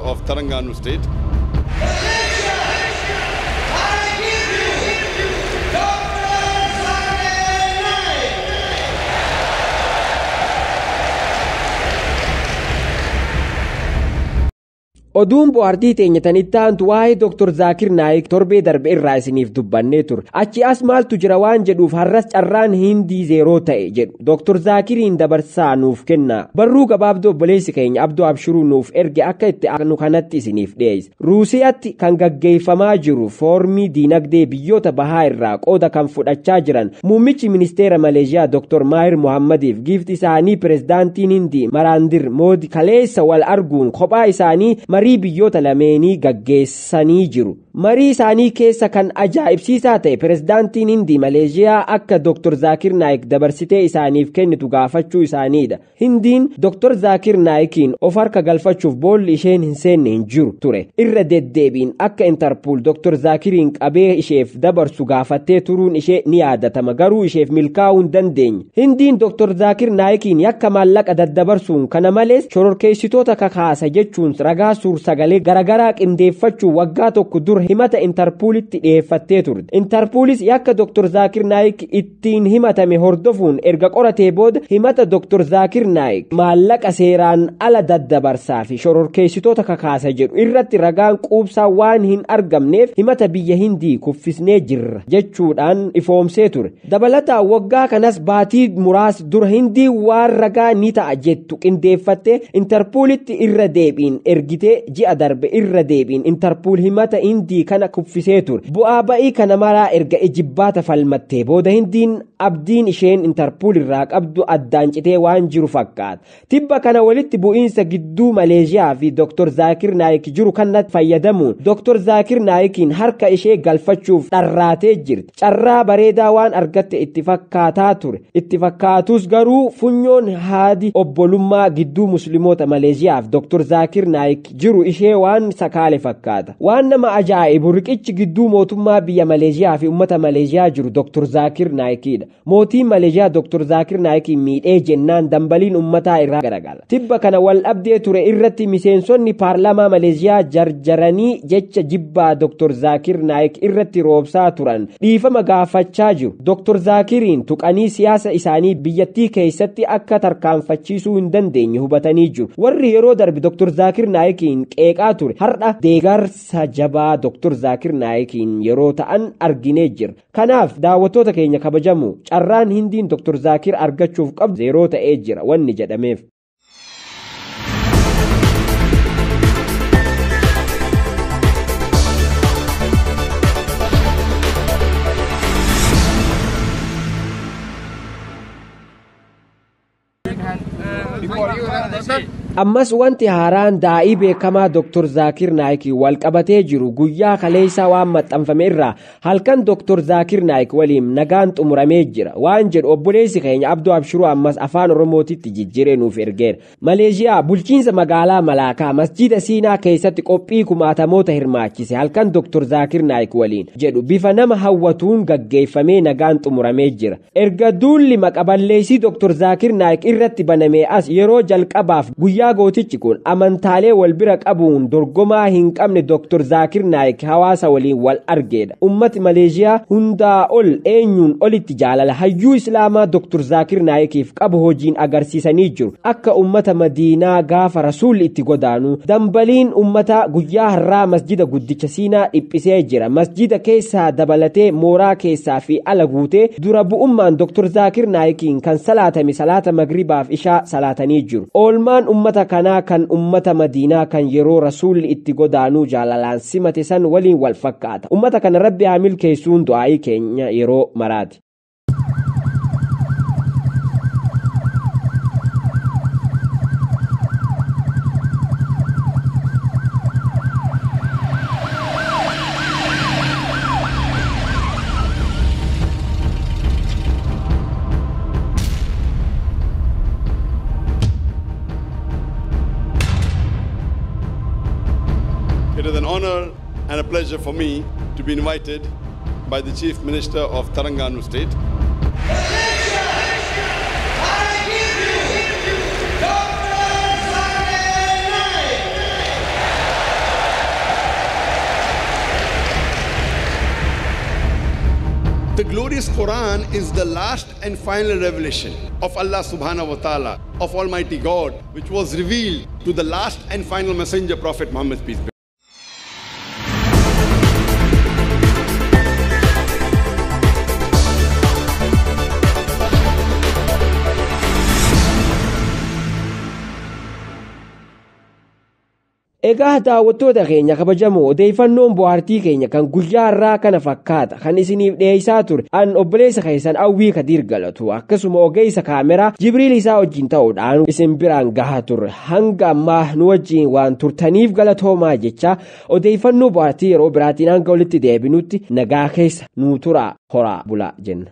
of Telangana State. Oduun bohaartii teenyatanitti aantu waa'ee Dr. Zaakir Naayik torbee darbe irraa isiniif dubbannee ture. Achi as maaltu jira waan jedhuuf har'as carraan Hindii 0 ta'e jedhu. Dr. Zaakiriin dabarsaa nuuf kenna. Barruu gabaabduu obboleessi keenya Abduu Abshiruu nuuf erge akka itti aanu kanatti isiniif dhiyeessa. Ruusiyaatti kan gaggeeffamaa jiru foormii diinagdee biyyoota bahaa irraa qooda kan fudhachaa jiran muummichi ministeera Maleeshiyaa Dr. Maahir Mohammadiif giifti isaanii pirezidaantiin Hindii Naraandira Moodii kaleessa wal arguun kophaa isaanii marii biyyoota lameenii gaggeessanii jiru. Marii isaanii keessa kan ajaa'ibsiisaa ta'e pirezidaantiin Hindii Maleeshiyaa akka Dr. Zaakir Naayik dabarsitee isaaniif kennitu gaafachuu isaaniidha. Hindiin Dr. Zaakir Naayikiin of harka galfachuuf boolli isheen hin seenne hin jiru ture. Irra deddeebiin akka Interpool Dr. Zaakiriin qabee isheef dabarsu gaafattee turuun ishee ni yaadatama, garuu isheef milkaa'uu hin dandeenye. Hindiin Dr. Zaakir Naayikiin yakka maallaqa daddabarsuun kana malees shororkeessitoota kakaasa jechuun ragaa sagalee garagaraa qindeeffachuu waggaa tokko dura himata Interpoolitti dhiyeeffattee turte. Interpoolis yakka Dr. Zaakir Naayik ittiin himatame hordofuun erga qoratee booda himata Dr. Zaakir Naayik maallaqa seeraan ala daddabarsaa fi shororkeessitoota kakaasa jedhu irratti ragaan quubsaa waan hin argamneef himata biyya Hindii kuffisnee jirra jechuudhaan ifoomsee ture. Dabalataan waggaa kanas baatii muraasa dura Hindii waan ragaa ni ta'a jettu qindeeffattee Interpoolitti irra deebiin ergitee ji'a darbe irra deebiin Interpool himata Hindii kana kuffisee ture. Bu'aa ba'ii kana maraa erga ijibbaata falmattee booda Hindiin abdiin isheen Interpool irraa qabdu addaan citee waan jiru fakkaata. Tibba kana walitti bu'iinsa gidduu Maleeshiyaa fi Dr. Zaakir Naayik jiru kanatti fayyadamuun Dr. Zaakir Naayikiin harka ishee galfachuuf dharraatee jirti. Carraa bareedaa waan argatte itti fakkaataa ture. Itti fakkaatus garuu funyoon haadi obbolummaa gidduu musliimoota Maleeshiyaa fi Dr. Zaakir Naayik jiru ishee waan sakaale fakkaata. Waan nama ajaa'ibu riqichi gidduu mootummaa biyya Maleeshiyaa fi uummata Maleeshiyaa jiru Dr. Zaakir Naayikidha. Mootiin Maleeshiyaa Dr. Zaakir Naayikiin miidhee jennaan dambaliin uummataa irraa garagala. Tibba kana wal dhabdee ture irratti miseensonni paarlaamaa Maleeshiyaa jarjaranii jecha jibbaa Dr. Zaakir Naayik irratti roobsaa turan dhiifama gaafachaa jiru. Dr. Zaakiriin tuqanii siyaasa isaanii biyyattii keessatti akka tarkaanfachiisuu hin dandeenye hubatanii jiru. Warri yeroo darbe Dr. Zaakir Naayikiin qeeqaa ture har'a deeggarsa jabaa Dr. Zaakir Naayikiin yeroo ta'an arginee jira. Kanaaf daawwattoota keenya kabajamu carraan Hindiin Dr. Zaakir argachuuf qabdu 0 ta'ee jira wanni jedhameef. Ammas wanti haaraan daa'ii beekamaa Dr. Zaakir Naayik wal qabatee jiru guyyaa kaleessaa waan maxxanfame irraa halkan Dr. Zaakir Naayik waliin nagaan xumuramee jira waan jedhu obboleessi keenya Abduu Abshiruu ammas afaan Oromootitti jijjiiree nuuf ergeera. Maleeshiyaa bulchiinsa magaalaa Malaakaa masjiida Siinaa keessatti qophii kumaatamoota hirmaachise halkan Dr. Zaakir Naayik waliin jedhu bifa nama hawwatuun gaggeeffamee nagaan xumuramee jira. Erga duulli maqaballeessii Dr. Zaakir Naayik irratti banamee as yeroo jalqabaaf guyyaa gootichi kun amantaalee wal bira qabuun dorgomaa hin qabne Dr. Zaakir Naayik hawaasa waliin wal argeedha. Ummati Maleeshiyaa hundaa ol eenyuun olitti jaalala hayyuu Islaamaa Dr. Zaakir Naayikiif qabu hojiin agarsiisanii jiru. Akka ummata Madiinaa gaafa Rasuulli itti godaanu dambaliin ummataa guyyaa har'aa masjida guddicha Siinaa dhiphisee jira. Masjida keessaa dabalatee mooraa keessaa fi ala guutee dura bu'ummaan Dr. Zaakir Naayikiin kan salaatame salaata magribaaf ishaa salaatanii jiru. Oolmaan ummata kanaa kan ummata Madiinaa kan yeroo Rasuulli itti godaanuu jaalalaan simate san waliin wal fakkaata. Ummata kana Rabbi haa milkeessuun du'aa'ii keenya yeroo maraati. It is an honor and a pleasure for me to be invited by the Chief Minister of Telangana State. this Quran is the last and final revelation of Allah subhanahu wa ta'ala, of Almighty God, which was revealed to the last and final messenger, Prophet Muhammad, peace be upon him. Egaa daawwattoota keenya kabajamoo odeeffannoon bohaartii keenya kan guyyaa irraa kana fakkaata kan isiniif dhiyeessaa ture an obboleessa keessan Awwii Kadiir Galatu akkasuma ogeessa kaameraa Jibriil isaa wajjin ta'uudhaan isin biraan gahaa turre hanga ammaa nu wajjin waan turtaniif galatoomaa jecha odeeffannoo bohaartii yeroo biraatiin hanga walitti deebinutti nagaa keessa nuu turaa horaa bulaa jenna.